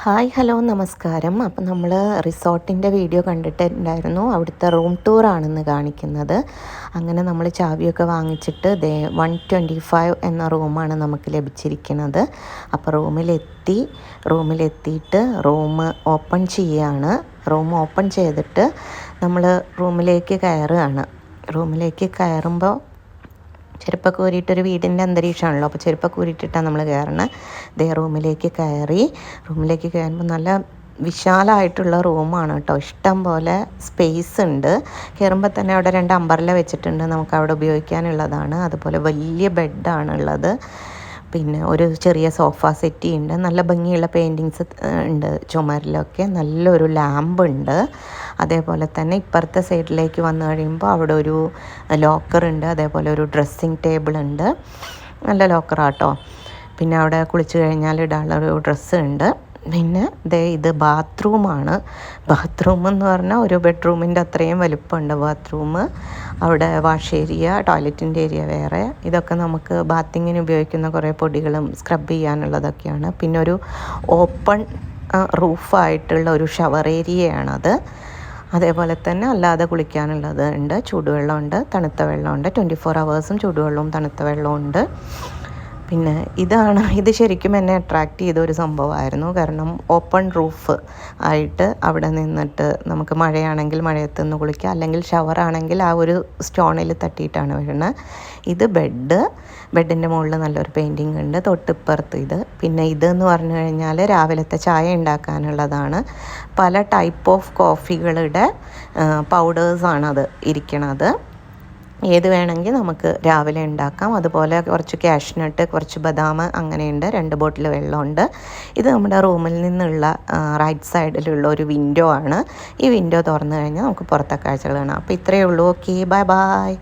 Hi hello നമസ്കാരം. അപ്പം നമ്മൾ റിസോർട്ടിൻ്റെ വീഡിയോ കണ്ടിട്ടുണ്ടായിരുന്നു. അവിടുത്തെ റൂം ടൂറാണെന്ന് കാണിക്കുന്നത്. അങ്ങനെ നമ്മൾ ചാവിയൊക്കെ വാങ്ങിച്ചിട്ട് 125 എന്ന റൂമാണ് നമുക്ക് ലഭിച്ചിരിക്കുന്നത്. അപ്പോൾ റൂമിലെത്തിയിട്ട് റൂം ഓപ്പൺ ചെയ്യുകയാണ്. റൂം ഓപ്പൺ ചെയ്തിട്ട് നമ്മൾ റൂമിലേക്ക് കയറുമ്പോൾ ചെരുപ്പൊക്കെ ഊരിയിട്ടൊരു വീടിൻ്റെ അന്തരീക്ഷമാണല്ലോ, അപ്പോൾ ചെരുപ്പൊക്കെ ഊരിയിട്ടിട്ടാണ് നമ്മൾ കയറണത്. റൂമിലേക്ക് കയറുമ്പോൾ നല്ല വിശാലമായിട്ടുള്ള റൂമാണ് കേട്ടോ. ഇഷ്ടം പോലെ സ്പേസ് ഉണ്ട്. കയറുമ്പോൾ തന്നെ അവിടെ 2 അമ്പർല വെച്ചിട്ടുണ്ട്, നമുക്ക് അവിടെ ഉപയോഗിക്കാനുള്ളതാണ്. അതുപോലെ വലിയ ബെഡാണുള്ളത്. പിന്നെ ഒരു ചെറിയ സോഫ സെറ്റി ഉണ്ട്. നല്ല ഭംഗിയുള്ള പെയിൻറ്റിങ്സ് ഉണ്ട് ചുമരിലൊക്കെ. നല്ലൊരു ലാമ്പ് ഉണ്ട്. അതേപോലെ തന്നെ ഇപ്പുറത്തെ സൈഡിലേക്ക് വന്നു കഴിയുമ്പോൾ അവിടെ ഒരു ലോക്കറുണ്ട്. അതേപോലെ ഒരു ഡ്രസ്സിങ് ടേബിൾ ഉണ്ട്. നല്ല ലോക്കറാട്ടോ. പിന്നെ അവിടെ കുളിച്ച് കഴിഞ്ഞാൽ ഇടാനുള്ള ഒരു ഡ്രസ്സ് ഉണ്ട്. പിന്നെ ഇത് ബാത്റൂമാണ്. ബാത്റൂം എന്ന് പറഞ്ഞാൽ ഒരു ബെഡ്റൂമിൻ്റെ അത്രയും വലിപ്പമുണ്ട് ബാത്റൂം. അവിടെ വാഷ് ഏരിയ, ടോയ്ലറ്റിൻ്റെ ഏരിയ വേറെ. ഇതൊക്കെ നമുക്ക് ബാത്തിങ്ങിന് ഉപയോഗിക്കുന്ന കുറേ പൊടികളും സ്ക്രബ് ചെയ്യാനുള്ളതൊക്കെയാണ്. പിന്നെ ഒരു ഓപ്പൺ റൂഫായിട്ടുള്ള ഒരു ഷവർ ഏരിയയാണത്. അതേപോലെ തന്നെ അല്ലാതെ കുളിക്കാനുള്ളത് ഉണ്ട്. ചൂടുവെള്ളമുണ്ട്, തണുത്ത വെള്ളമുണ്ട്. 24 hours ചൂടുവെള്ളവും തണുത്ത വെള്ളവും ഉണ്ട്. പിന്നെ ഇത് ശരിക്കും എന്നെ അട്രാക്റ്റ് ചെയ്ത ഒരു സംഭവമായിരുന്നു. കാരണം ഓപ്പൺ റൂഫ് ആയിട്ട് അവിടെ നിന്നിട്ട് നമുക്ക് മഴയാണെങ്കിൽ മഴയത്ത് നിന്ന് കുളിക്കുക, അല്ലെങ്കിൽ ഷവറാണെങ്കിൽ ആ ഒരു സ്റ്റോണിൽ തട്ടിയിട്ടാണ് വീഴുന്നത്. ഇത് ബെഡിൻ്റെ മുകളിൽ നല്ലൊരു പെയിൻറ്റിങ് ഉണ്ട്. തൊട്ടിപ്പുറത്ത് പിന്നെ ഇതെന്ന് പറഞ്ഞു കഴിഞ്ഞാൽ രാവിലത്തെ ചായ ഉണ്ടാക്കാനുള്ളതാണ്. പല ടൈപ്പ് ഓഫ് കോഫികളുടെ പൗഡേഴ്സാണത് ഇരിക്കണത്. ഏത് വേണമെങ്കിൽ നമുക്ക് രാവിലെ ഉണ്ടാക്കാം. അതുപോലെ കുറച്ച് കാഷ്നട്ട്, കുറച്ച് ബദാം അങ്ങനെയുണ്ട്. 2 ബോട്ടിൽ വെള്ളമുണ്ട്. ഇത് നമ്മുടെ റൂമിൽ നിന്നുള്ള റൈറ്റ് സൈഡിലുള്ള ഒരു വിൻഡോ ആണ്. ഈ വിൻഡോ തുറന്നു കഴിഞ്ഞാൽ നമുക്ക് പുറത്തെ കാഴ്ചകൾ കാണാം. അപ്പോൾ ഇത്രയേ ഉള്ളൂ. Okay, bye bye.